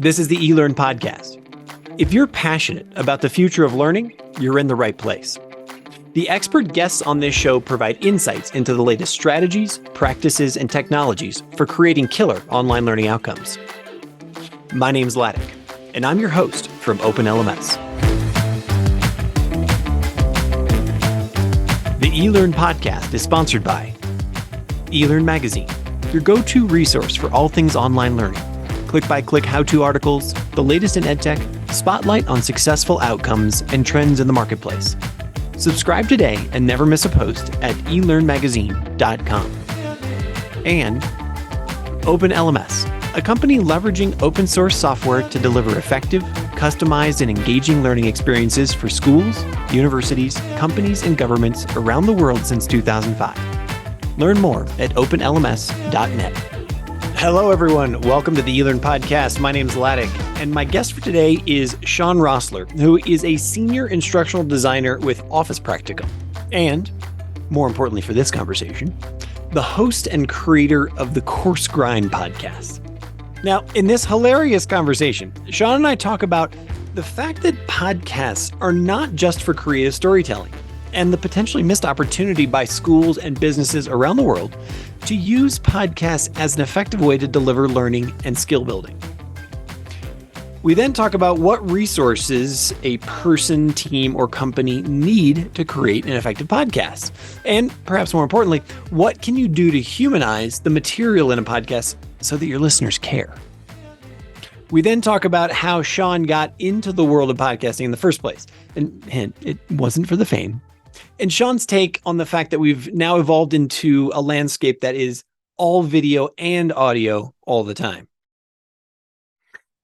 This is the eLearn podcast. If you're passionate about the future of learning, you're in the right place. The expert guests on this show provide insights into the latest strategies, practices, and technologies for creating killer online learning outcomes. My name's Ladek, and I'm your host from OpenLMS. The eLearn podcast is sponsored by eLearn Magazine, your go-to resource for all things online learning. Click-by-click how-to articles, the latest in edtech, spotlight on successful outcomes and trends in the marketplace. Subscribe today and never miss a post at elearnmagazine.com. And OpenLMS, a company leveraging open source software to deliver effective, customized, and engaging learning experiences for schools, universities, companies, and governments around the world since 2005. Learn more at openlms.net. Hello, everyone. Welcome to the eLearn podcast. My name is Ladek, and my guest for today is Shawn Rosler, who is a Senior Instructional Designer with Office Practicum, and, more importantly for this conversation, the host and creator of the Coarse Grind podcast. Now, in this hilarious conversation, Shawn and I talk about the fact that podcasts are not just for creative storytelling, and the potentially missed opportunity by schools and businesses around the world to use podcasts as an effective way to deliver learning and skill building. We then talk about what resources a person, team, or company need to create an effective podcast. And perhaps more importantly, what can you do to humanize the material in a podcast so that your listeners care? We then talk about how Shawn got into the world of podcasting in the first place. And hint, it wasn't for the fame. And Shawn's take on the fact that we've now evolved into a landscape that is all video and audio all the time.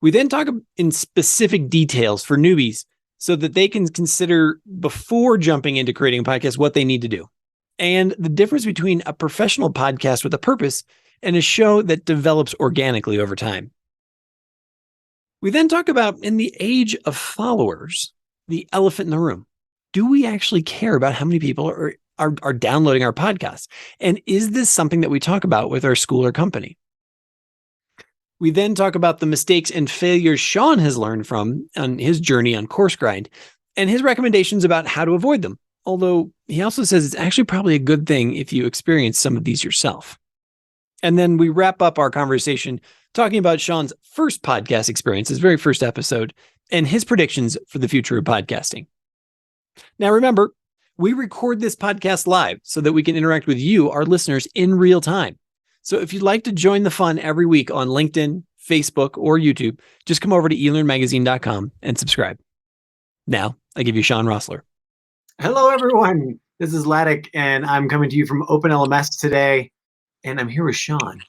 We then talk in specific details for newbies so that they can consider before jumping into creating a podcast what they need to do, and the difference between a professional podcast with a purpose and a show that develops organically over time. We then talk about, in the age of followers, the elephant in the room. Do we actually care about how many people are downloading our podcasts? And is this something that we talk about with our school or company? We then talk about the mistakes and failures Shawn has learned from on his journey on Coarse Grind and his recommendations about how to avoid them. Although he also says it's actually probably a good thing if you experience some of these yourself. And then we wrap up our conversation talking about Shawn's first podcast experience, his very first episode, and his predictions for the future of podcasting. Now, remember, we record this podcast live so that we can interact with you, our listeners, in real time. So if you'd like to join the fun every week on LinkedIn, Facebook, or YouTube, just come over to elearnmagazine.com and subscribe. Now, I give you Shawn Rosler. Hello, everyone. This is Ladek, and I'm coming to you from OpenLMS today, and I'm here with Shawn.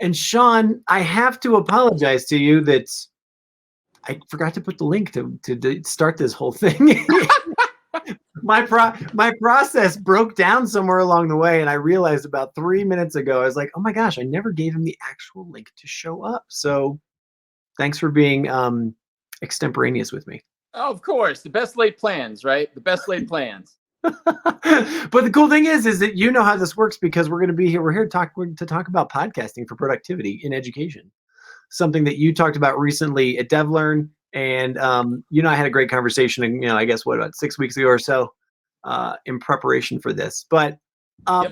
And Shawn, I have to apologize to you that I forgot to put the link to start this whole thing. My process broke down somewhere along the way, and I realized about 3 minutes ago, I was like, oh my gosh, I never gave him the actual link to show up. So thanks for being extemporaneous with me. Oh, of course. The best laid plans, right? The best laid plans. But the cool thing is that you know how this works, because we're going to be here. We're here to talk about podcasting for productivity in education. Something that you talked about recently at DevLearn. And I had a great conversation, I guess, about 6 weeks ago or so in preparation for this. But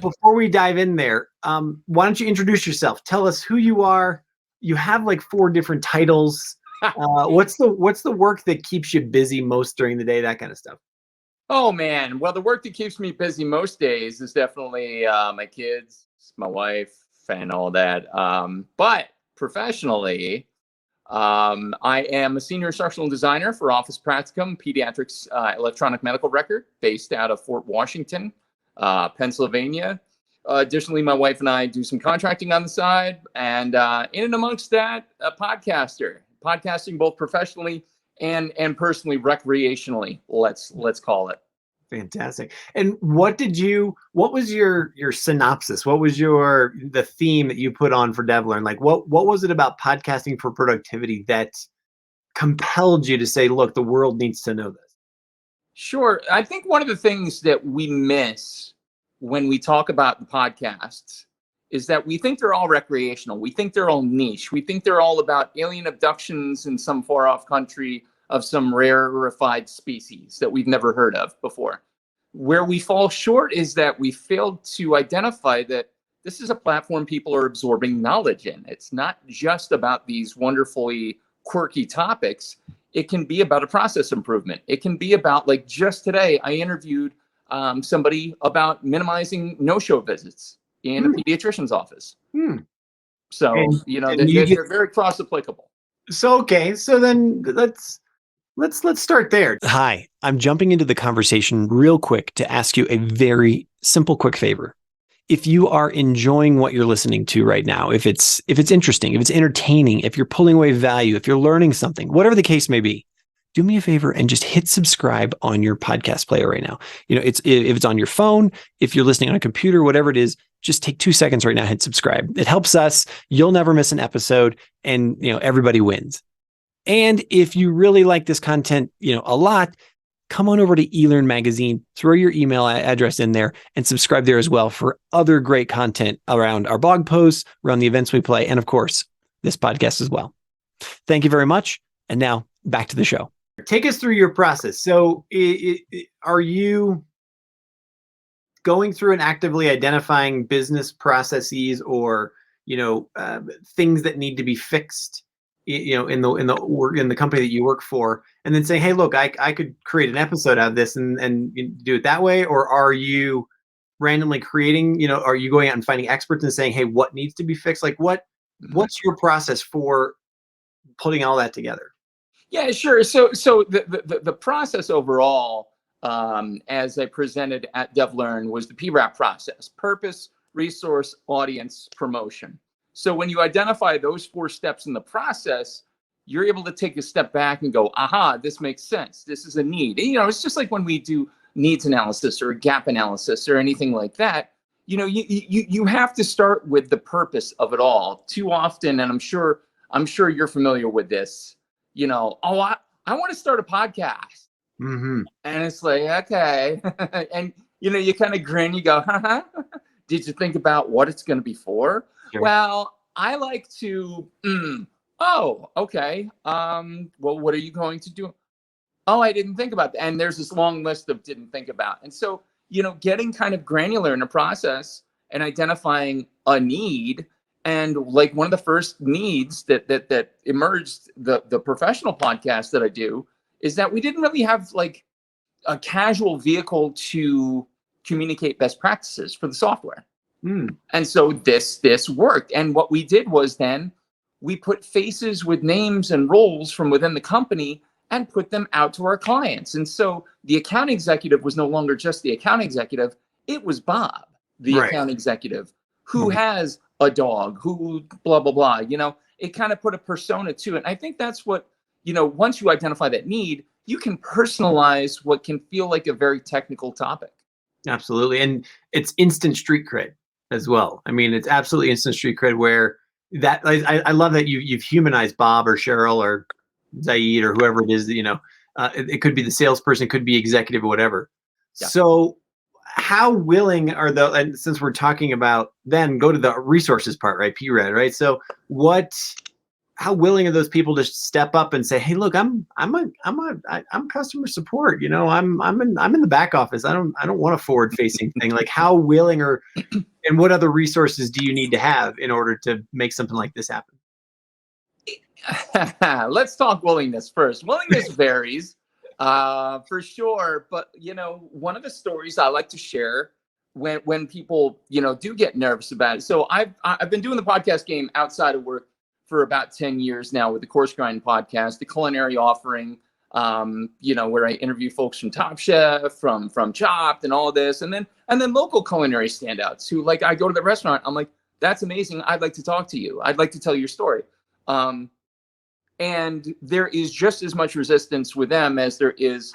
before we dive in there, why don't you introduce yourself? Tell us who you are. You have like 4 different titles. What's the work that keeps you busy most during the day? That kind of stuff. Oh, man. Well, the work that keeps me busy most days is definitely my kids, my wife, and all that. But professionally, I am a Senior Instructional Designer for Office Practicum, Pediatrics Electronic Medical Record, based out of Fort Washington, Pennsylvania. Additionally, my wife and I do some contracting on the side, and in and amongst that, a podcaster. Podcasting both professionally and personally, recreationally, let's call it. Fantastic. And what was your synopsis? What was the theme that you put on for DevLearn? Like what was it about podcasting for productivity that compelled you to say, look, the world needs to know this? Sure. I think one of the things that we miss when we talk about the podcasts is that we think they're all recreational. We think they're all niche. We think they're all about alien abductions in some far off country of some rarefied species that we've never heard of before. Where we fall short is that we failed to identify that this is a platform people are absorbing knowledge in. It's not just about these wonderfully quirky topics. It can be about a process improvement. It can be about, like just today, I interviewed somebody about minimizing no-show visits in a pediatrician's office. So, And, they're very cross-applicable. So, okay. So then let's start there. Hi, I'm jumping into the conversation real quick to ask you a very simple, quick favor. If you are enjoying what you're listening to right now, if it's interesting, if it's entertaining, if you're pulling away value, if you're learning something, whatever the case may be, do me a favor and just hit subscribe on your podcast player right now. If it's on your phone, if you're listening on a computer, whatever it is, just take 2 seconds right now, hit subscribe. It helps us. You'll never miss an episode, and everybody wins. And if you really like this content, a lot, come on over to eLearn Magazine, throw your email address in there and subscribe there as well for other great content around our blog posts, around the events we play, and of course, this podcast as well. Thank you very much. And now back to the show. Take us through your process. So are you going through and actively identifying business processes or, things that need to be fixed, in the company that you work for, and then say, hey, look, I could create an episode out of this and do it that way? Or are you randomly creating, are you going out and finding experts and saying, hey, what needs to be fixed? Like what's your process for putting all that together? Yeah, sure. So the process overall, as I presented at DevLearn, was the PRAP process: purpose, resource, audience, promotion. So when you identify those 4 steps in the process, you're able to take a step back and go, aha, this makes sense. This is a need. It's just like when we do needs analysis or gap analysis or anything like that. You have to start with the purpose of it all. Too often, and I'm sure you're familiar with this. I want to start a podcast. Mm-hmm. And it's like, okay. And, you kind of grin, you go, haha. Did you think about what it's going to be for? Sure. Well, I like to, oh, okay. Well, what are you going to do? Oh, I didn't think about that. And there's this long list of didn't think about. And so, getting kind of granular in the process and identifying a need. And like one of the first needs that emerged, the professional podcast that I do, is that we didn't really have like a casual vehicle to communicate best practices for the software. And so this worked. And what we did was then we put faces with names and roles from within the company and put them out to our clients. And so the account executive was no longer just the account executive. It was Bob, the account executive, who has a dog, who blah, blah, blah. It kind of put a persona to it. And I think that's what, once you identify that need, you can personalize what can feel like a very technical topic. Absolutely. And it's instant street cred as well. I mean, it's absolutely instant street cred where that I love that you've humanized Bob or Cheryl or Zaid or whoever it is, it could be the salesperson, it could be executive or whatever. Yeah. So how willing are and since we're talking about, then go to the resources part, right? PRED, right? So how willing are those people to step up and say, hey, look, I'm customer support. I'm in the back office. I don't want a forward facing thing. Like how willing and what other resources do you need to have in order to make something like this happen? Let's talk willingness first. Willingness varies for sure. But, one of the stories I like to share when people, do get nervous about it. So I've been doing the podcast game outside of work for about 10 years now with the Coarse Grind podcast, the culinary offering, where I interview folks from Top Chef, from Chopped and all this, and then local culinary standouts who, like, I go to the restaurant, I'm like, that's amazing. I'd like to talk to you. I'd like to tell your story. And there is just as much resistance with them as there is,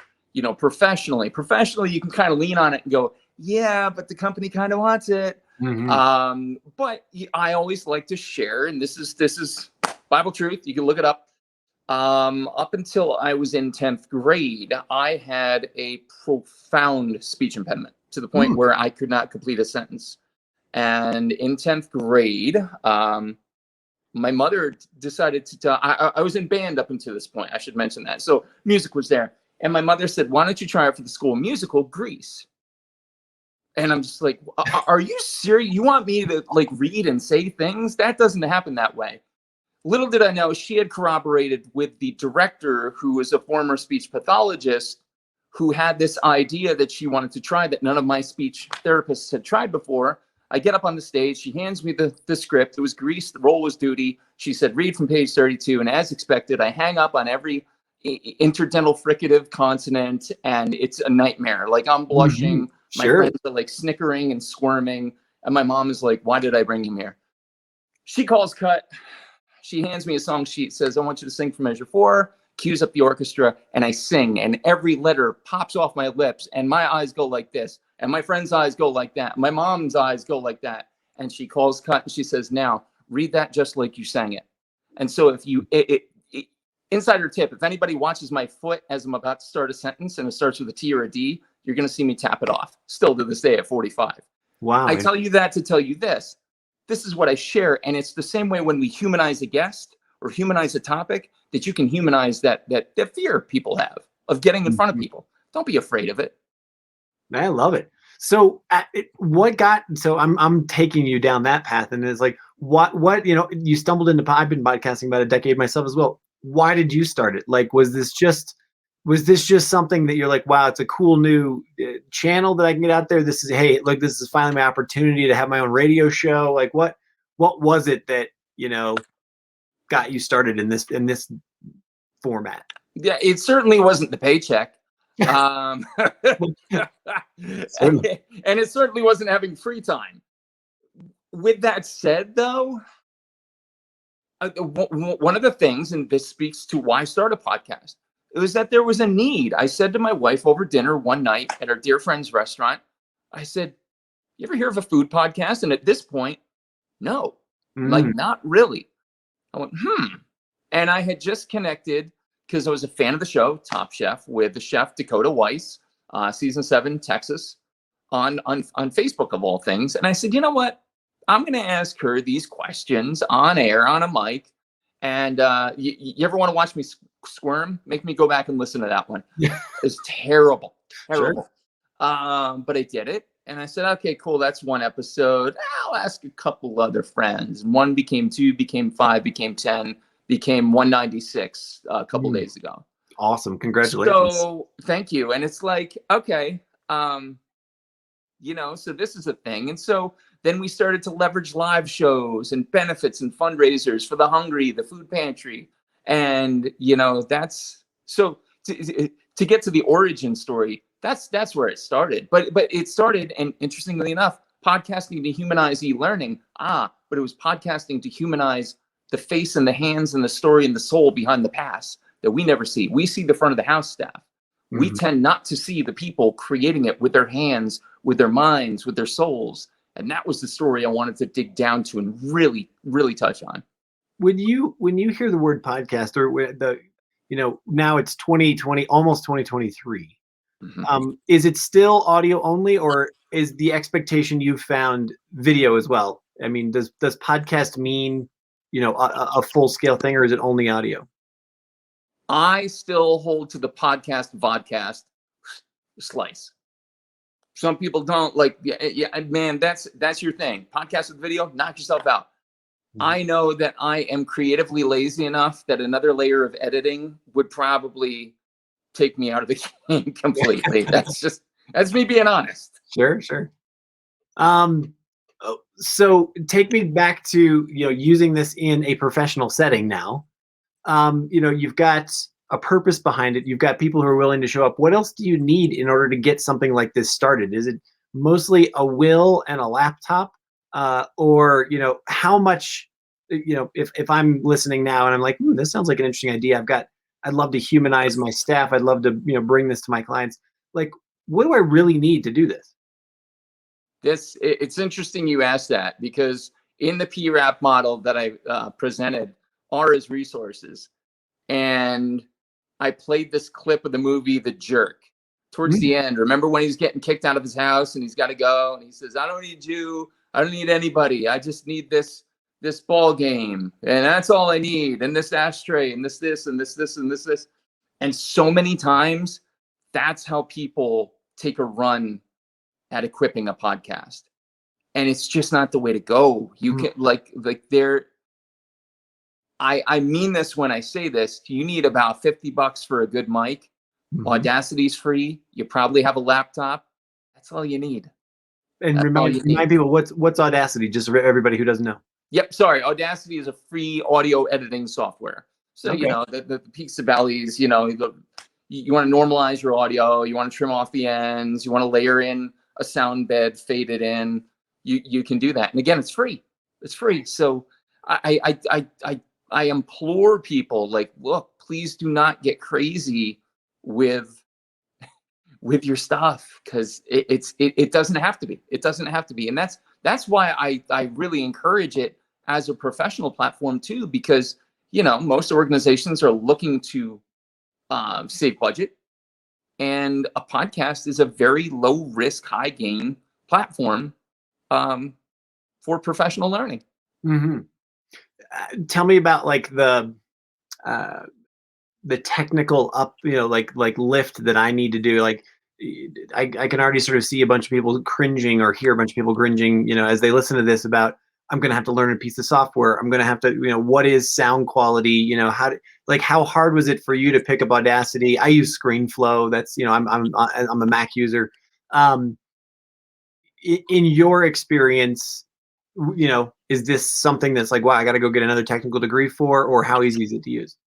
professionally. Professionally, you can kind of lean on it and go, yeah, but the company kind of wants it. Mm-hmm. But I always like to share, and this is Bible truth. You can look it up. Up until I was in 10th grade, I had a profound speech impediment to the point where I could not complete a sentence. And in 10th grade, my mother decided to, I was in band up until this point. I should mention that. So music was there. And my mother said, why don't you try out for the school musical, Grease? And I'm just like, are you serious? You want me to like read and say things? That doesn't happen that way. Little did I know, she had corroborated with the director, who was a former speech pathologist, who had this idea that she wanted to try that none of my speech therapists had tried before. I get up on the stage. She hands me the script. It was Grease. The role was Duty. She said, read from page 32. And as expected, I hang up on every interdental fricative consonant, and it's a nightmare. Like, I'm blushing. My friends are like snickering and squirming. And my mom is like, why did I bring him here? She calls cut. She hands me a song sheet, says, I want you to sing for measure 4, cues up the orchestra, and I sing. And every letter pops off my lips, and my eyes go like this. And my friend's eyes go like that. My mom's eyes go like that. And she calls cut and she says, now read that just like you sang it. And so if you, insider tip, if anybody watches my foot as I'm about to start a sentence and it starts with a T or a D, you're going to see me tap it off still to this day at 45. Wow. I tell you that to tell you this. This is what I share. And it's the same way when we humanize a guest or humanize a topic, that you can humanize that fear people have of getting in front of people. Don't be afraid of it. I love it. So I'm taking you down that path, and it's like, what, you stumbled into, I've been podcasting about a decade myself as well. Why did you start it? Like, was this just something that you're like, wow, it's a cool new channel that I can get out there. This is, hey, look, this is finally my opportunity to have my own radio show. Like, what was it that, got you started in this format? Yeah, it certainly wasn't the paycheck. And it certainly wasn't having free time. With that said, though, one of the things, and this speaks to why I started a podcast, it was that there was a need. I said to my wife over dinner one night at our dear friend's restaurant, I said, you ever hear of a food podcast? And at this point, no, like, not really. I went, And I had just connected, because I was a fan of the show Top Chef, with the chef Dakota Weiss, season 7, Texas, on Facebook of all things. And I said, you know what? I'm going to ask her these questions on air, on a mic. And you ever want to watch me squirm? Make me go back and listen to that one. Yeah. It's terrible. Sure. But I did it. And I said, okay, cool. That's one episode. I'll ask a couple other friends. 1 became 2, became 5, became 10, became 196 a couple days ago. Awesome. Congratulations. So thank you. And it's like, okay, so this is a thing. And so then we started to leverage live shows and benefits and fundraisers for the hungry, the food pantry. And, that's so to get to the origin story, that's where it started. But it started, and interestingly enough, podcasting to humanize e-learning. But it was podcasting to humanize the face and the hands and the story and the soul behind the pass that we never see. We see the front of the house staff. We tend not to see the people creating it with their hands, with their minds, with their souls. And that was the story I wanted to dig down to and really, really touch on. When you hear the word podcast, or now it's 2020, almost 2023, is it still audio only, or is the expectation you've found video as well? I mean, does podcast mean, a full scale thing, or is it only audio? I still hold to the podcast vodcast slice. Some people don't like. Yeah, man, that's your thing. Podcast with video, knock yourself out. I know that I am creatively lazy enough that another layer of editing would probably take me out of the game completely. That's me being honest. Sure. So take me back to, using this in a professional setting now. You've got a purpose behind it. You've got people who are willing to show up. What else do you need in order to get something like this started? Is it mostly a will and a laptop? Or, how much, if I'm listening now and I'm like, this sounds like an interesting idea. I'd love to humanize my staff. I'd love to, bring this to my clients. Like, what do I really need to do this? It's interesting you asked that, because in the PRAP model that I presented are as resources. And I played this clip of the movie The Jerk towards the end. Remember when he's getting kicked out of his house and he's got to go and he says, I don't need you. I don't need anybody. I just need this ball game, and that's all I need. And this ashtray, and this, and this, and this. And so many times, that's how people take a run at equipping a podcast. And it's just not the way to go. You can I mean this when I say this. You need about $50 for a good mic. Audacity's free. You probably have a laptop. That's all you need. And remind people, what's Audacity, just for everybody who doesn't know. Yep, sorry. Audacity is a free audio editing software. So, okay. The peaks and valleys, you want to normalize your audio. You want to trim off the ends. You want to layer in a sound bed, fade it in. You can do that. And again, it's free. It's free. So I implore people, look, please do not get crazy with your stuff, because it doesn't have to be. It doesn't have to be. And that's why I really encourage it as a professional platform too, because most organizations are looking to save budget, and a podcast is a very low risk, high gain platform for professional learning. Tell me about the technical lift that I need to do. I can already sort of see a bunch of people cringing, or hear a bunch of people cringing, as they listen to this, about, I'm going to have to learn a piece of software. I'm going to have to, what is sound quality? How hard was it for you to pick up Audacity? I use ScreenFlow. That's, I'm a Mac user. In your experience, is this something that's wow, I got to go get another technical degree for, or how easy is it to use?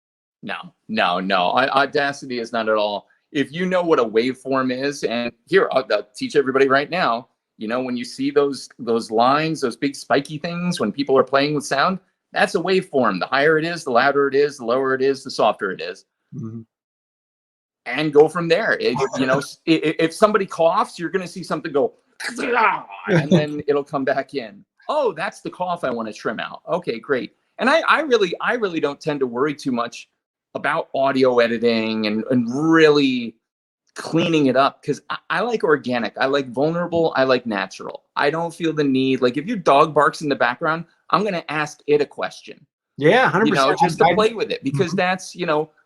No. Audacity is not at all. If you know what a waveform is, and here, I'll teach everybody right now, when you see those lines, those big spiky things, when people are playing with sound, that's a waveform. The higher it is, the louder it is, the lower it is, the softer it is. And go from there. If somebody coughs, you're going to see something go, and then it'll come back in. Oh, that's the cough I want to trim out. Okay, great. And I really don't tend to worry too much about audio editing and really cleaning it up, because I like organic. I like vulnerable. I like natural. I don't feel the need. If your dog barks in the background, I'm going to ask it a question. Yeah, 100%. Just to play with it, because that's,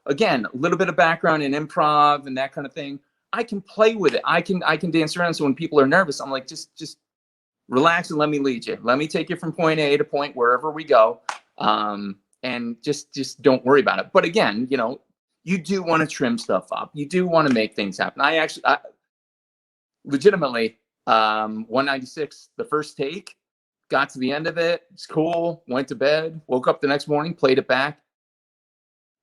again, a little bit of background in improv and that kind of thing. I can play with it. I can dance around. So when people are nervous, I'm like, just relax and let me lead you. Let me take you from point A to point wherever we go. And just don't worry about it. But again, you do want to trim stuff up. You do want to make things happen. I legitimately, 196, the first take, got to the end of it. It's cool. Went to bed, woke up the next morning, played it back.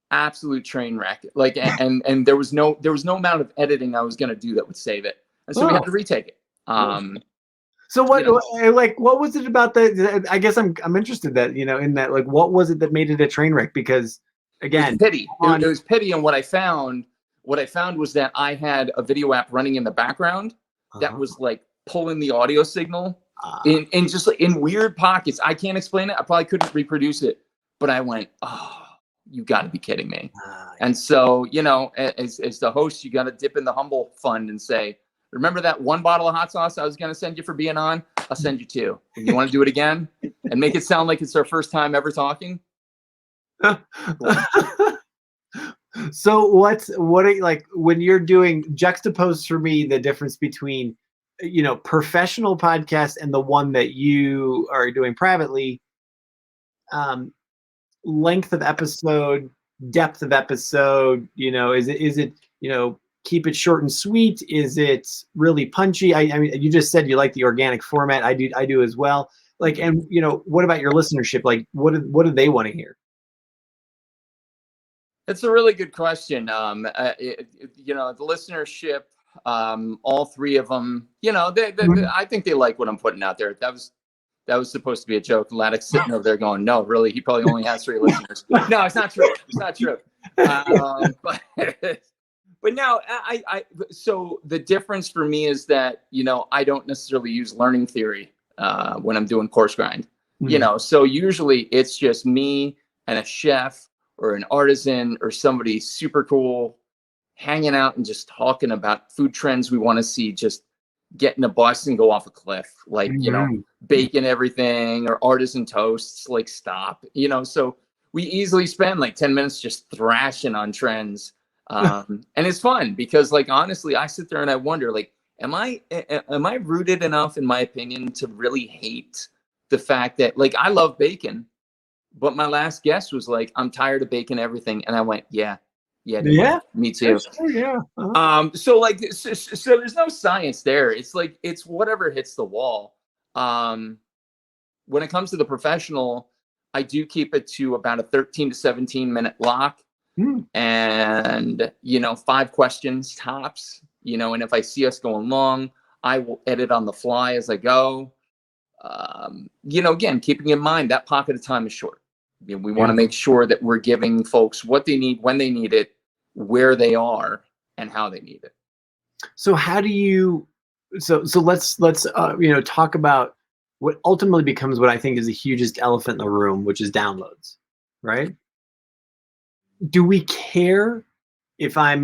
Absolute train wreck. And there was no amount of editing I was going to do that would save it. And so we had to retake it. So what was it about I guess I'm interested that, in that, what was it that made it a train wreck? Because again, it was pity. It was pity. And what I found was that I had a video app running in the background that was pulling the audio signal in just in weird pockets. I can't explain it. I probably couldn't reproduce it, but I went, oh, you got to be kidding me. And so, as the host, you got to dip in the humble fund and say, remember that one bottle of hot sauce I was going to send you for being on? I'll send you two. You want to do it again and make it sound like it's our first time ever talking? So what are you, when you're doing, juxtapose for me the difference between, professional podcast and the one that you are doing privately, length of episode, depth of episode, is it, keep it short and sweet? Is it really punchy? I mean, you just said you like the organic format. I do as well. And what about your listenership? What do they want to hear? It's a really good question. The listenership, all three of them, I think they like what I'm putting out there. That was supposed to be a joke. Ladek's sitting over there going, no, really, he probably only has 3 listeners. No, it's not true. It's not true. But no, so the difference for me is that, I don't necessarily use learning theory when I'm doing Coarse Grind. So usually it's just me and a chef or an artisan or somebody super cool hanging out and just talking about food trends we want to see, just get in a bus and go off a cliff, like, Mhm. bacon everything or artisan toasts, like stop, so we easily spend like 10 minutes just thrashing on trends. And it's fun because, like, honestly, I sit there and I wonder, like, am I rooted enough in my opinion to really hate the fact that, like, I love bacon, but my last guest was like, I'm tired of bacon everything. And I went, yeah, dude, Yeah. me too. Sure, yeah. Uh-huh. So like, so there's no science there. It's like, it's whatever hits the wall. When it comes to the professional, I do keep it to about a 13 to 17 minute block, Mm. and 5 questions tops. And if I see us going long, I will edit on the fly as I go. Again, keeping in mind that pocket of time is short. We want to make sure that we're giving folks what they need, when they need it, where they are, and how they need it. So how do you? So let's talk about what ultimately becomes what I think is the hugest elephant in the room, which is downloads, right? Do we care if I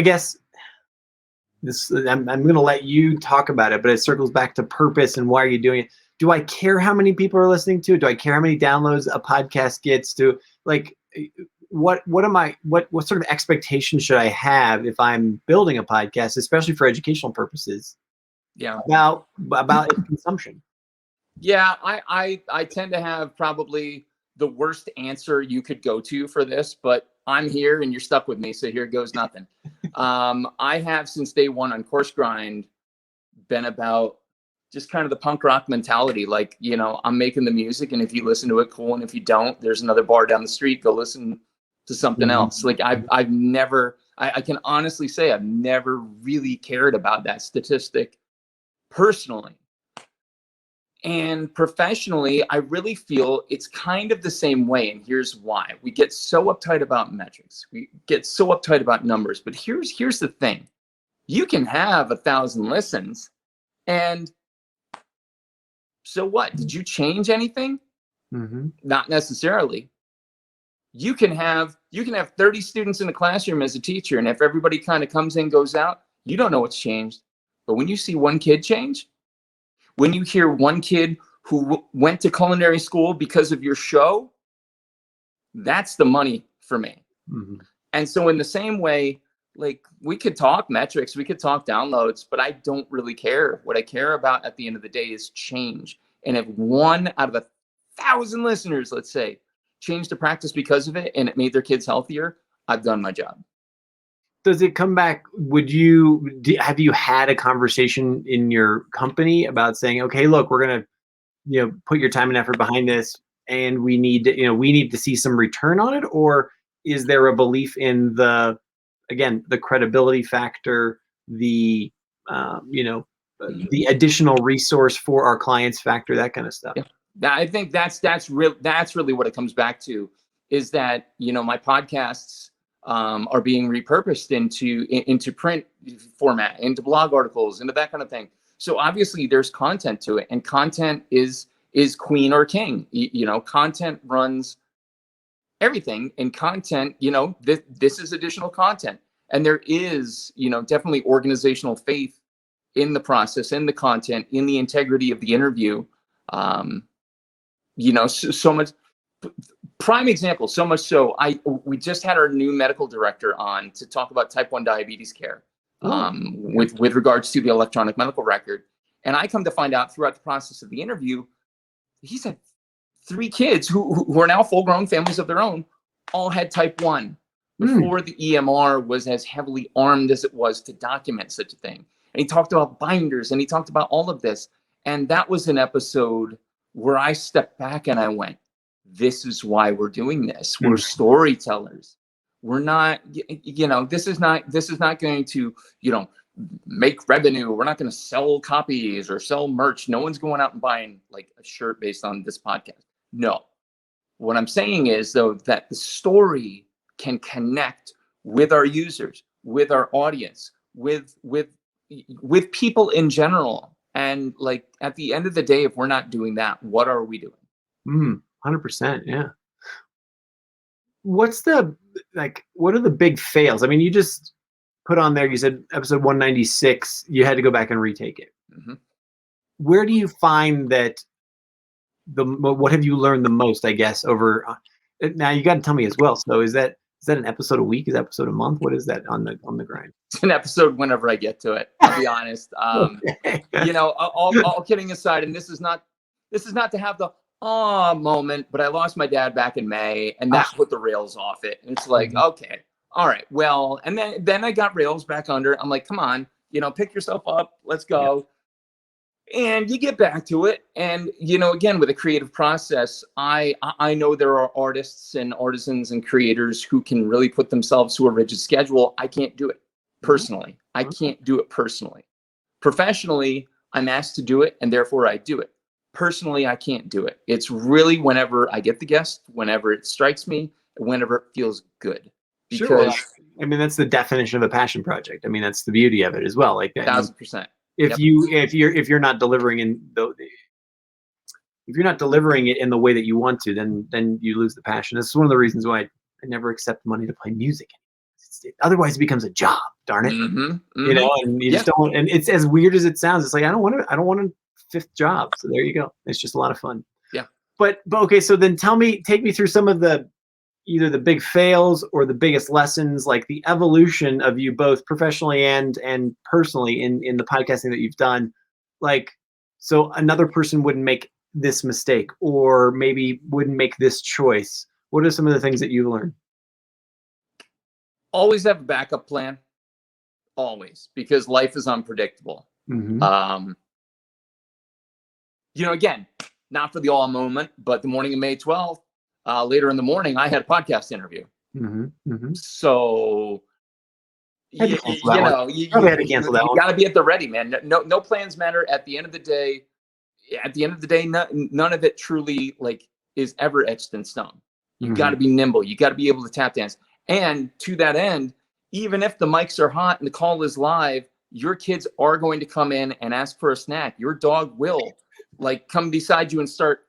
guess I'm going to let you talk about it, but it circles back to purpose and why are you doing it? Do I care how many people are listening to it? Do I care how many downloads a podcast gets to? Like, what sort of expectation should I have if I'm building a podcast, especially for educational purposes? Yeah. About its consumption. Yeah, I tend to have probably the worst answer you could go to for this, but I'm here and you're stuck with me, so here goes nothing. I have, since day one on Coarse Grind, been about just kind of the punk rock mentality. Like, I'm making the music, and if you listen to it, cool, and if you don't, there's another bar down the street, go listen to something else. Like, I've never, I can honestly say I've never really cared about that statistic personally. And professionally, I really feel it's kind of the same way. And here's why. We get so uptight about metrics. We get so uptight about numbers. But here's the thing. You can have 1,000 listens, and so what? Did you change anything? Mm-hmm. Not necessarily. You can have 30 students in the classroom as a teacher, and if everybody kind of comes in, goes out, you don't know what's changed. But when you see one kid change, when you hear one kid who went to culinary school because of your show, that's the money for me. Mm-hmm. And so in the same way, like, we could talk metrics, we could talk downloads, but I don't really care. What I care about at the end of the day is change. And if 1 out of 1,000 listeners, let's say, changed the practice because of it and it made their kids healthier, I've done my job. Does it come back? Have you had a conversation in your company about saying, okay, look, we're going to, put your time and effort behind this, and we need to see some return on it? Or is there a belief in the credibility factor, the additional resource for our clients factor, that kind of stuff? Yeah. I think that's really what it comes back to, is that, my podcasts are being repurposed into print format, into blog articles, into that kind of thing. So obviously there's content to it, and content is queen or king. Content runs everything, and content, this is additional content, and there is, definitely organizational faith in the process, in the content, in the integrity of the interview. So much. Prime example, so much so, we just had our new medical director on to talk about type 1 diabetes care, with regards to the electronic medical record. And I come to find out throughout the process of the interview, he's had 3 kids who are now full-grown families of their own, all had type 1 before the EMR was as heavily armed as it was to document such a thing. And he talked about binders, and he talked about all of this. And that was an episode where I stepped back and I went, this is why we're doing this. We're storytellers. We're not, this is not going to, make revenue. We're not going to sell copies or sell merch. No one's going out and buying like a shirt based on this podcast. No. What I'm saying is, though, that the story can connect with our users, with our audience, with people in general. And like, at the end of the day, if we're not doing that, what are we doing? 100%. Yeah. What are the big fails? I mean, you just put on there, you said episode 196, you had to go back and retake it. Where do you find that what have you learned the most, I guess, over now you got to tell me as well. So is that an episode a week? Is that episode a month? What is that on the grind? It's an episode whenever I get to it. I'll be honest. Okay. You know, all kidding aside, and this is not to have the moment, but I lost my dad back in May, and that put the rails off it. And it's like, okay, all right, well, and then I got rails back under. I'm like, come on, you know, pick yourself up, let's go. And you get back to it. And, you know, again, with a creative process, I know there are artists and artisans and creators who can really put themselves to a rigid schedule. I can't do it personally. I can't do it personally. Professionally, I'm asked to do it, and therefore I do it. Personally, I can't do it. It's really whenever I get the guest, whenever it strikes me, whenever it feels good. Because sure. I mean, that's the definition of a passion project. I mean, that's the beauty of it as well. Like that. 1,000%. If you're not delivering if you're not delivering it in the way that you want to, then you lose the passion. This is one of the reasons why I never accept money to play music. Otherwise, it becomes a job. Darn it, you know. And you just don't. And it's as weird as it sounds. It's like I don't want a fifth job. So there you go. It's just a lot of fun. Yeah. But okay. So then take me through some of either the big fails or the biggest lessons, like the evolution of you both professionally and personally in the podcasting that you've done. Like, so another person wouldn't make this mistake or maybe wouldn't make this choice. What are some of the things that you learned? Always have a backup plan. Always, because life is unpredictable. You know, again, not for the all moment, but the morning of May 12th, later in the morning, I had a podcast interview. So, you know, you got to be at the ready, man. No plans matter. At the end of the day, none of it truly like is ever etched in stone. You got to be nimble. You got to be able to tap dance. And to that end, even if the mics are hot and the call is live, your kids are going to come in and ask for a snack. Your dog will like come beside you and start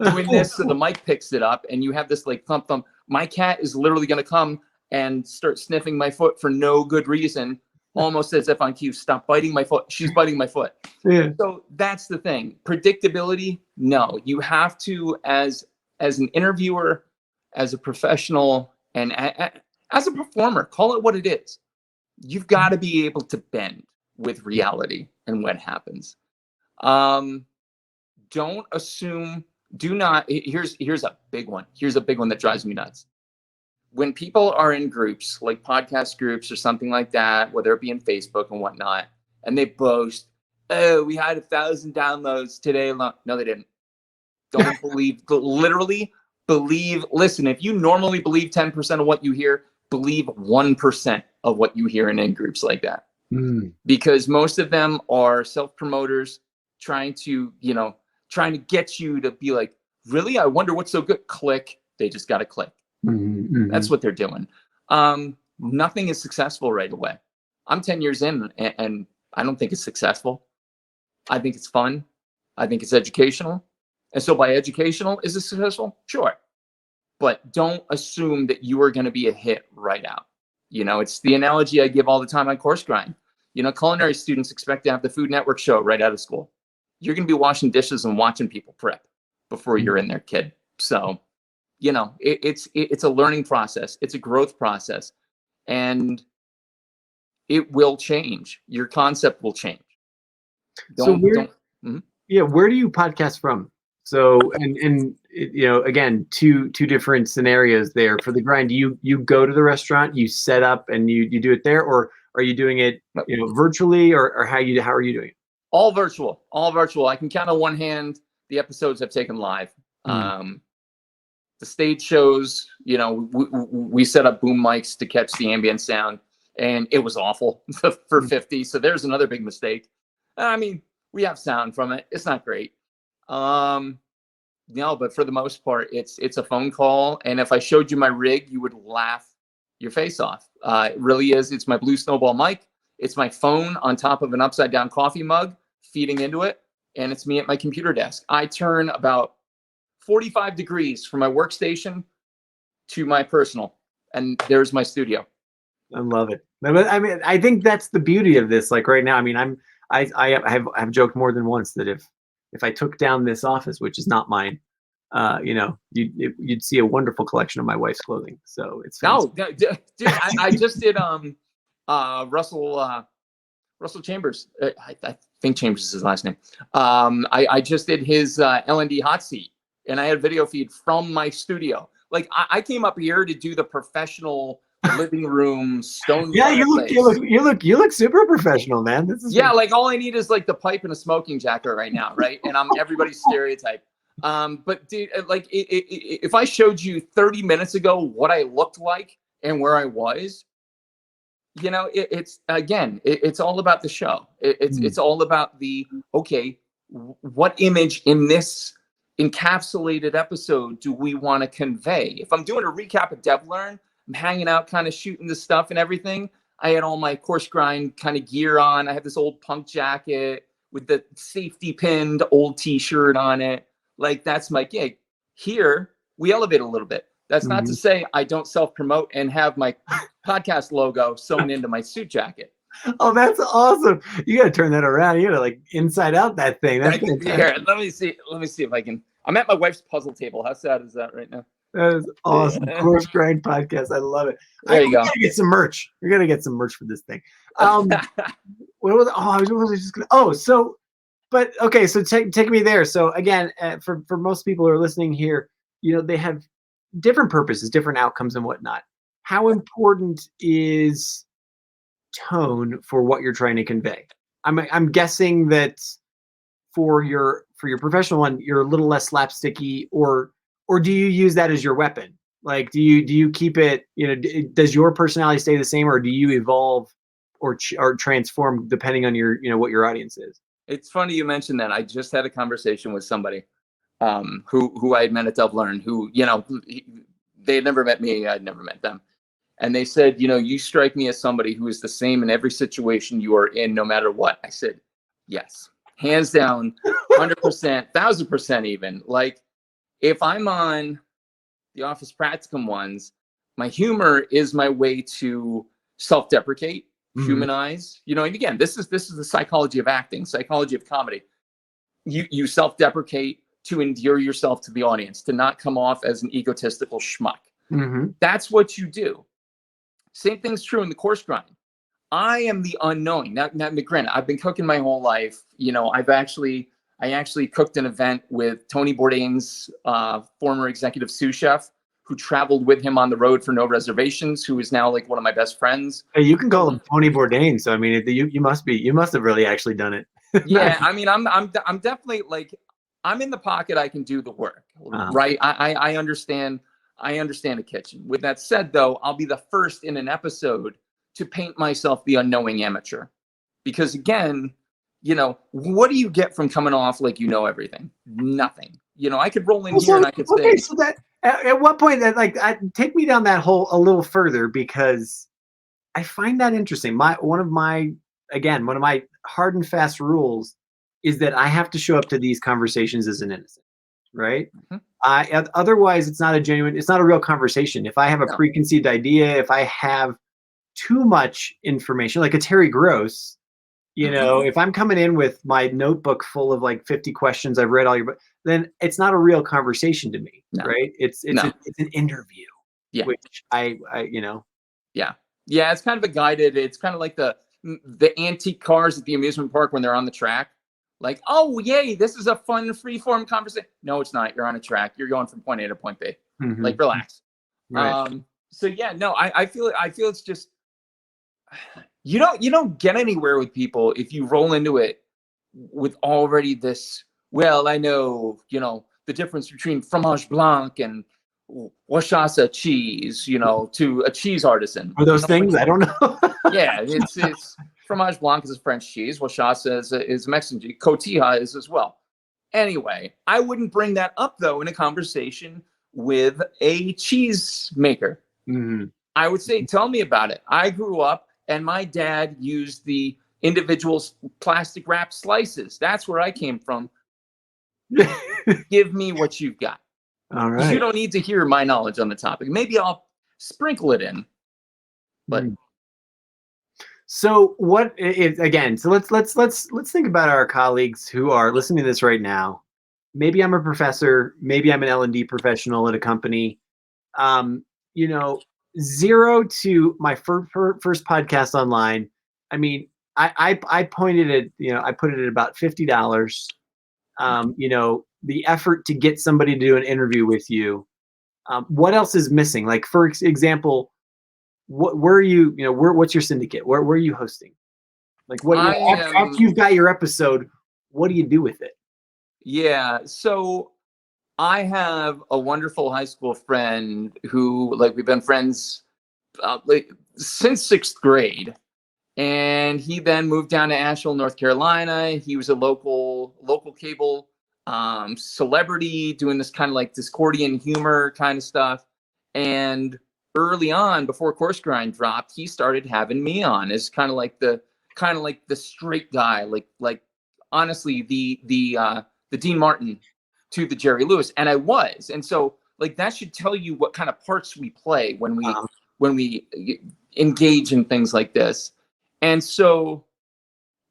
doing this so the mic picks it up and you have this like thump thump. My cat is literally going to come and start sniffing my foot for no good reason, almost as if on cue. Stop biting my foot. She's biting my foot. So that's the thing. Predictability, no. You have to, as an interviewer, as a professional, and as a performer, call it what it is. You've got to be able to bend with reality and what happens. Don't assume. Do not. Here's a big one. Here's a big one that drives me nuts. When people are in groups, like podcast groups or something like that, whether it be in Facebook and whatnot, and they boast, "Oh, we had 1,000 downloads today." No, they didn't. Don't believe. Literally believe. Listen, if you normally believe 10% of what you hear, believe 1% of what you hear in groups like that. Because most of them are self-promoters trying to get you to be like, really? I wonder what's so good. Click. They just got to click. That's what they're doing. Nothing is successful right away. I'm 10 years in and I don't think it's successful. I think it's fun. I think it's educational. And so by educational, is it successful? Sure. But don't assume that you are going to be a hit right out. You know, it's the analogy I give all the time on Coarse Grind. You know, culinary students expect to have the Food Network show right out of school. You're going to be washing dishes and watching people prep before you're in there, kid. So, you know, it's a learning process. It's a growth process. And it will change. Your concept will change. Where do you podcast from? So, and you know, again, two different scenarios there for the grind. You go to the restaurant, you set up, and you do it there, or are you doing it, you know, virtually, or how are you doing it? All virtual. I can count on one hand the episodes I've taken live. The stage shows, you know, we set up boom mics to catch the ambient sound, and it was awful for 50. So there's another big mistake. I mean, we have sound from it. It's not great. No, but for the most part, it's a phone call. And if I showed you my rig, you would laugh your face off. It really is. It's my Blue Snowball mic. It's my phone on top of an upside down coffee mug feeding into it. And it's me at my computer desk. I turn about 45 degrees from my workstation to my personal. And there's my studio. I love it. But I mean, I think that's the beauty of this. Like right now, I mean, I've joked more than once that if I took down this office, which is not mine, you'd see a wonderful collection of my wife's clothing. So it's No, fantastic. dude, I just did Russell Chambers. I think Chambers is his last name. I just did his L&D hot seat, and I had a video feed from my studio. Like I came up here to do the professional living room stone. Yeah, you look super professional, man. This is like all I need is like the pipe and a smoking jacket right now, right? And I'm everybody's stereotype. But dude, like if I showed you 30 minutes ago what I looked like and where I was, it's again, it's all about the show. It's all about the, okay, what image in this encapsulated episode do we want to convey? If I'm doing a recap of DevLearn, I'm hanging out, kind of shooting the stuff and everything. I had all my Coarse Grind kind of gear on. I had this old punk jacket with the safety pinned old t-shirt on it. Like that's my gig. Here, we elevate a little bit. That's not to say I don't self-promote and have my podcast logo sewn into my suit jacket. Oh, that's awesome. You got to turn that around. You got to like inside out that thing. That's Here, let me see if I can. I'm at my wife's puzzle table. How sad is that right now? That is awesome. Coarse Grind podcast. I love it. There you go. Gotta get some merch. You're gonna get some merch for this thing. What was? Oh, I was just gonna. Oh, so, but okay. So take me there. So again, for most people who are listening here, they have different purposes, different outcomes, and whatnot. How important is tone for what you're trying to convey? I'm guessing that for your professional one, you're a little less slapsticky, or do you use that as your weapon? Like, do you keep it? Does your personality stay the same, or do you evolve or transform depending on your what your audience is? It's funny you mentioned that. I just had a conversation with somebody who I had met at DevLearn, who they had never met me, I'd never met them. And they said, you strike me as somebody who is the same in every situation you are in, no matter what. I said, yes, hands down, 100%, 1000% even. Like, if I'm on the Office Practicum ones, my humor is my way to self-deprecate, humanize. And again, this is the psychology of acting, psychology of comedy. You self-deprecate to endear yourself to the audience, to not come off as an egotistical schmuck. That's what you do. Same thing's true in the Coarse Grind. I am the unknowing. Now, granted, I've been cooking my whole life. I actually cooked an event with Tony Bourdain's former executive sous chef, who traveled with him on the road for no reservations, who is now like one of my best friends. Hey, you can call him Tony Bourdain. So I mean, you must have really actually done it. Yeah, I mean, I'm definitely like, I'm in the pocket. I can do the work, right? I understand. I understand a kitchen. With that said, though, I'll be the first in an episode to paint myself the unknowing amateur, because again, what do you get from coming off like everything? Nothing. I could roll in here and I could say. Okay, so that at what point that take me down that hole a little further, because I find that interesting. One of my hard and fast rules is that I have to show up to these conversations as an innocent, right? Otherwise, it's not a real conversation. If I have a preconceived idea, if I have too much information, like a Terry Gross, if I'm coming in with my notebook full of like 50 questions, I've read all your book, then it's not a real conversation to me, right? It's an interview, which I. Yeah, it's kind of a guided. It's kind of like the antique cars at the amusement park when they're on the track. Like, oh, yay, this is a fun, free-form conversation. No, it's not. You're on a track. You're going from point A to point B. Like, relax. Right. So yeah, no, I feel it's just, you don't get anywhere with people if you roll into it with already this. Well, I know, the difference between fromage blanc and Wachasa cheese, to a cheese artisan. Are those things? I don't know. Yeah, it's fromage blanc is a French cheese. Wachasa is Mexican cheese. Cotija is as well. Anyway, I wouldn't bring that up though in a conversation with a cheese maker. I would say, tell me about it. I grew up and my dad used the individual plastic wrap slices. That's where I came from. Give me what you've got. All right. You don't need to hear my knowledge on the topic. Maybe I'll sprinkle it in, but So what again? So let's think about our colleagues who are listening to this right now. Maybe I'm a professor. Maybe I'm an L&D professional at a company. Um, you know, 0 to my first podcast online. I mean, I pointed at, I put it at about $50. The effort to get somebody to do an interview with you. What else is missing? Like, for example, where are you, what's your syndicate? Where are you hosting? Like, what, I after am, you've got your episode, what do you do with it? yeah. So I have a wonderful high school friend who, like, we've been friends like since sixth grade, and he then moved down to Asheville, North Carolina. He was a local cable celebrity doing this kind of like Discordian humor kind of stuff. And early on, before Coarse Grind dropped, he started having me on as kind of like the straight guy, like honestly the Dean Martin to the Jerry Lewis, and I was. And so, like, that should tell you what kind of parts we play when we engage in things like this. And so,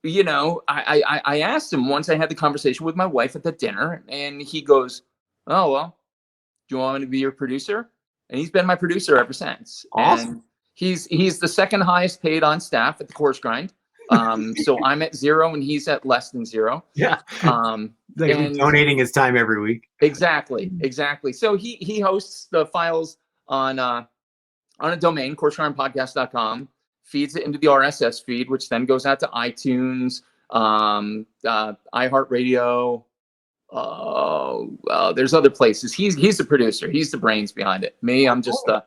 I asked him once. I had the conversation with my wife at the dinner, and he goes, "Oh, well, do you want me to be your producer?" And he's been my producer ever since. Awesome. And he's the second highest paid on staff at the Coarse Grind. So I'm at 0 and he's at less than 0. Yeah. Like, And donating his time every week. exactly. So he hosts the files on a domain, coursegrindpodcast.com, feeds it into the RSS feed, which then goes out to iTunes, iHeartRadio. There's other places. He's the producer. He's the brains behind it. Me, I'm just a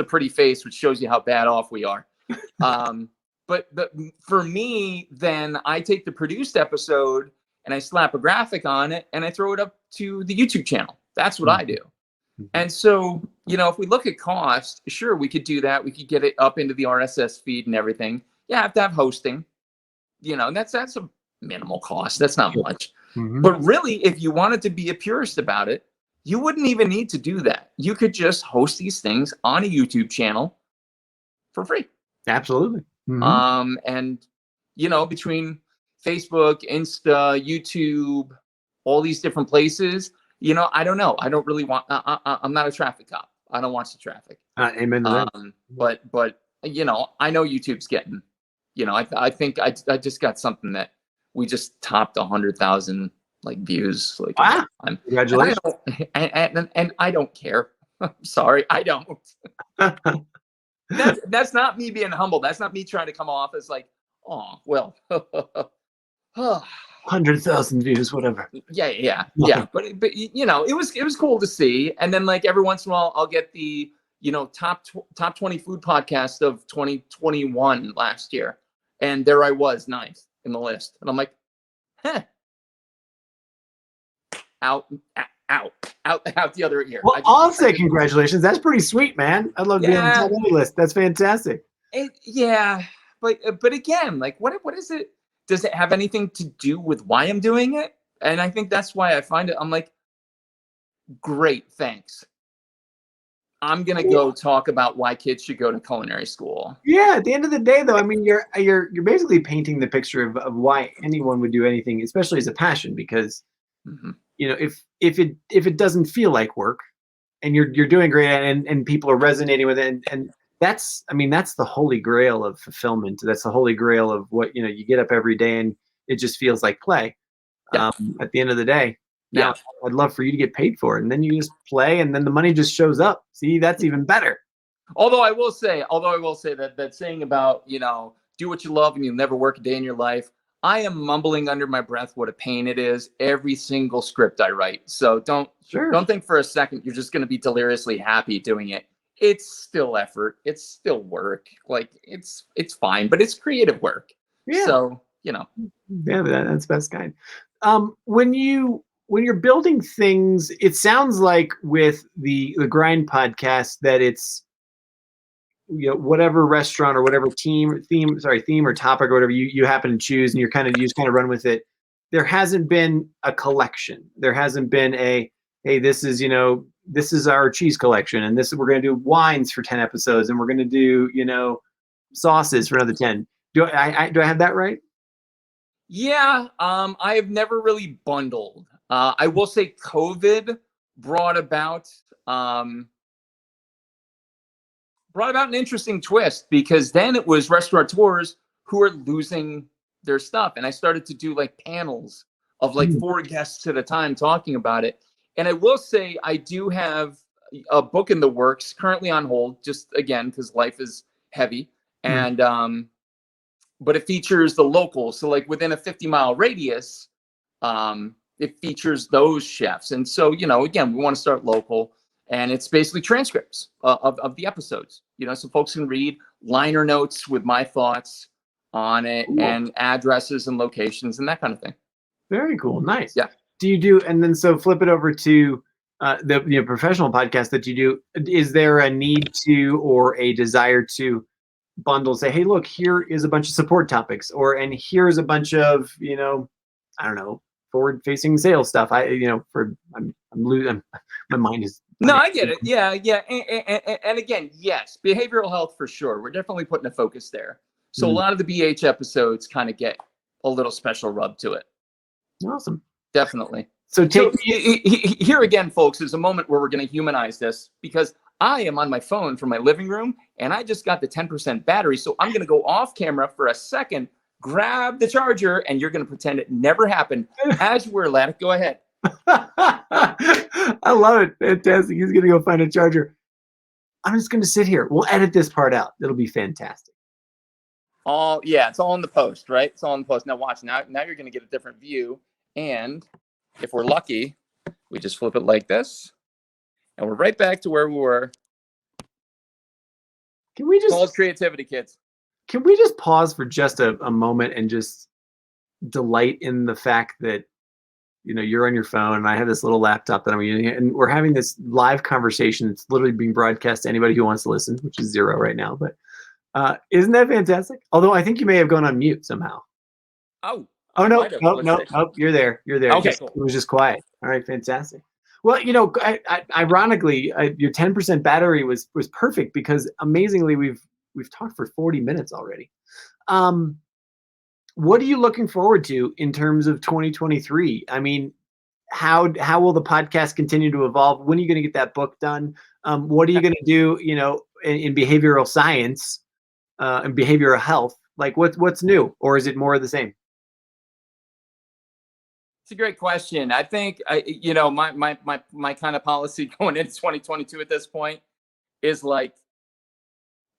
pretty face, which shows you how bad off we are. But for me, then I take the produced episode and I slap a graphic on it and I throw it up to the YouTube channel. That's what I do. And so, if we look at cost, sure, we could do that. We could get it up into the RSS feed and everything. You have to have hosting. That's a minimal cost. That's not much. Mm-hmm. But really, if you wanted to be a purist about it, you wouldn't even need to do that. You could just host these things on a YouTube channel for free. Absolutely. Mm-hmm. And between Facebook, Insta, YouTube, all these different places, I don't know. I don't really want. I'm not a traffic cop. I don't watch the traffic. Amen to that. But I know YouTube's getting. I think I just got something that we just topped 100,000 like views. Like, wow! Congratulations. And I don't care. I'm sorry, I don't. That's not me being humble. That's not me trying to come off as like, oh well. 100,000 views, whatever. Yeah. But it was cool to see. And then, like, every once in a while, I'll get the top 20 food podcast of 2021 last year, and there I was, 9th in the list, and I'm like, out the other ear. Well, I'll say congratulations. That's pretty sweet, man. I'd love to be on the top of the list. That's fantastic. But again, like, what is it? Does it have anything to do with why I'm doing it? And I think that's why I find it. I'm like, great, thanks. I'm gonna go talk about why kids should go to culinary school. Yeah, at the end of the day, though, I mean, you're basically painting the picture of why anyone would do anything, especially as a passion, because if it doesn't feel like work, and you're doing great and people are resonating with it, and that's the holy grail of fulfillment. That's the holy grail of what, you get up every day and it just feels like play. Yeah. At the end of the day. Now, I'd love for you to get paid for it, and then you just play, and then the money just shows up. See, that's even better. Although I will say that saying about, do what you love and you'll never work a day in your life, I am mumbling under my breath what a pain it is every single script I write. So don't think for a second you're just going to be deliriously happy doing it. It's still effort. It's still work. Like, it's fine, but it's creative work. Yeah. So, Yeah, that's best kind. When you're building things, it sounds like with the Grind podcast that it's, whatever restaurant or whatever theme or topic or whatever you happen to choose, and you just kind of run with it. There hasn't been a collection. There hasn't been hey, this is our cheese collection, and we're going to do wines for 10 episodes, and we're going to do, sauces for another 10. Do I have that right? Yeah, I have never really bundled. I will say COVID brought about um, an interesting twist, because then it was restaurateurs who are losing their stuff, and I started to do like panels of like Mm. 4 guests at a time talking about it. And I will say I do have a book in the works, currently on hold, just again because life is heavy, Mm. and but it features the locals. So like within a 50-mile radius, it features those chefs. And so, again, we want to start local, and it's basically transcripts of the episodes, so folks can read liner notes with my thoughts on it, Cool. and addresses and locations and that kind of thing. Very cool. Nice. Yeah. Do you do, and then so flip it over to the professional podcast that you do. Is there a need to or a desire to bundle, say, hey, look, here is a bunch of support topics, and here's a bunch of, I don't know, forward facing sales stuff. I'm losing, my mind is. No, I get it. Yeah, yeah. And again, yes, behavioral health for sure. We're definitely putting a focus there. So a lot of the BH episodes kind of get a little special rub to it. Awesome. Definitely. So here again, folks, is a moment where we're going to humanize this, because I am on my phone from my living room, and I just got the 10% battery. So I'm going to go off camera for a second, grab the charger, and you're going to pretend it never happened. As we're Ladek, go ahead. I love it. Fantastic. He's going to go find a charger. I'm just going to sit here. We'll edit this part out. It'll be fantastic. Yeah, it's all in the post, right? It's all in the post. Now watch. Now you're going to get a different view. And if we're lucky, we just flip it like this, and we're right back to where we were. Can we just call it creativity, kids? Can we just pause for just a moment and just delight in the fact that you're on your phone and I have this little laptop that I'm using, and we're having this live conversation. It's literally being broadcast to anybody who wants to listen, which is 0 right now. But isn't that fantastic? Although I think you may have gone on mute somehow. Oh no, you're there. Okay, cool. It was just quiet. All right, fantastic. Well, ironically, your 10% battery was perfect, because amazingly we've talked for 40 minutes already. What are you looking forward to in terms of 2023? I mean, how will the podcast continue to evolve? When are you going to get that book done? What are you going to do, in behavioral science and behavioral health? Like what's new, or is it more of the same? It's a great question. I think my kind of policy going into 2022 at this point is like,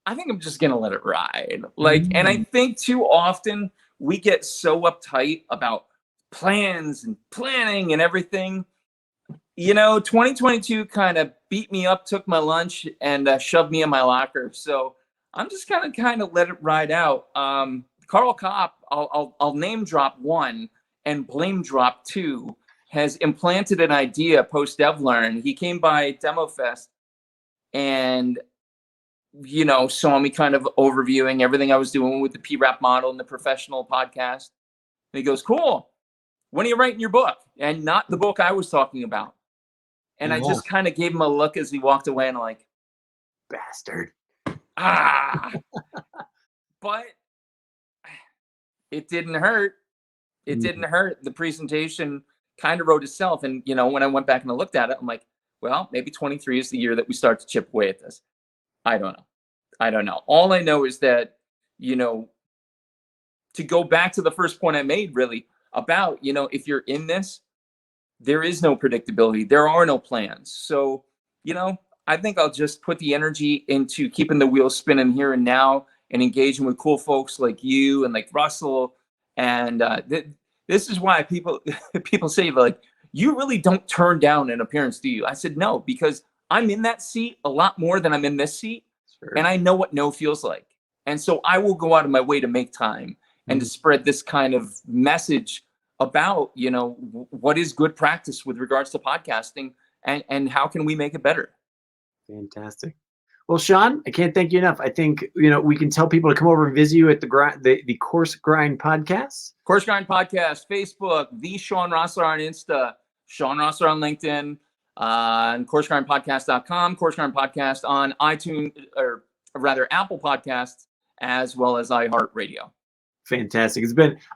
I think I'm just gonna let it ride. And I think too often we get so uptight about plans and planning and everything. 2022 kind of beat me up, took my lunch, and shoved me in my locker. So I'm just gonna kind of let it ride out. Carl Kopp, I'll name drop one and blame drop two, has implanted an idea post DevLearn. He came by DemoFest and saw me kind of overviewing everything I was doing with the PRAP model and the professional podcast. And he goes, cool. When are you writing your book? And not the book I was talking about. And I just kind of gave him a look as he walked away, and I'm like, bastard. But it didn't hurt. It didn't hurt. The presentation kind of wrote itself. And, when I went back and I looked at it, I'm like, well, maybe 23 is the year that we start to chip away at this. I don't know. All I know is that, to go back to the first point I made, really, about, if you're in this, there is no predictability. There are no plans. So, I think I'll just put the energy into keeping the wheels spinning here and now, and engaging with cool folks like you and like Russell. And this is why people say, like, you really don't turn down an appearance, do you? I said, no, because I'm in that seat a lot more than I'm in this seat. Sure. And I know what no feels like. And so I will go out of my way to make time and to spread this kind of message about, what is good practice with regards to podcasting, and how can we make it better? Fantastic. Well, Shawn, I can't thank you enough. I think, we can tell people to come over and visit you at the Coarse Grind podcast. Coarse Grind podcast, Facebook, the Shawn Rosler on Insta, Shawn Rosler on LinkedIn, and coarsegrindpodcast.com, Coarse Grind podcast on iTunes, or rather Apple Podcasts, as well as iHeartRadio. Fantastic.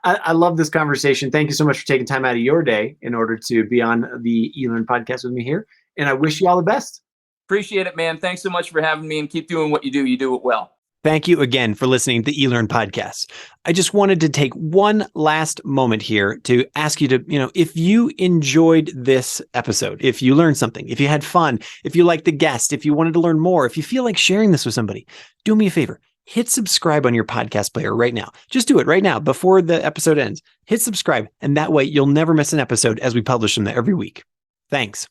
I love this conversation. Thank you so much for taking time out of your day in order to be on the eLearn podcast with me here. And I wish you all the best. Appreciate it, man. Thanks so much for having me, and keep doing what you do. You do it well. Thank you again for listening to the eLearn podcast. I just wanted to take one last moment here to ask you to, if you enjoyed this episode, if you learned something, if you had fun, if you liked the guest, if you wanted to learn more, if you feel like sharing this with somebody, do me a favor. Hit subscribe on your podcast player right now. Just do it right now before the episode ends. Hit subscribe, and that way you'll never miss an episode as we publish them every week. Thanks.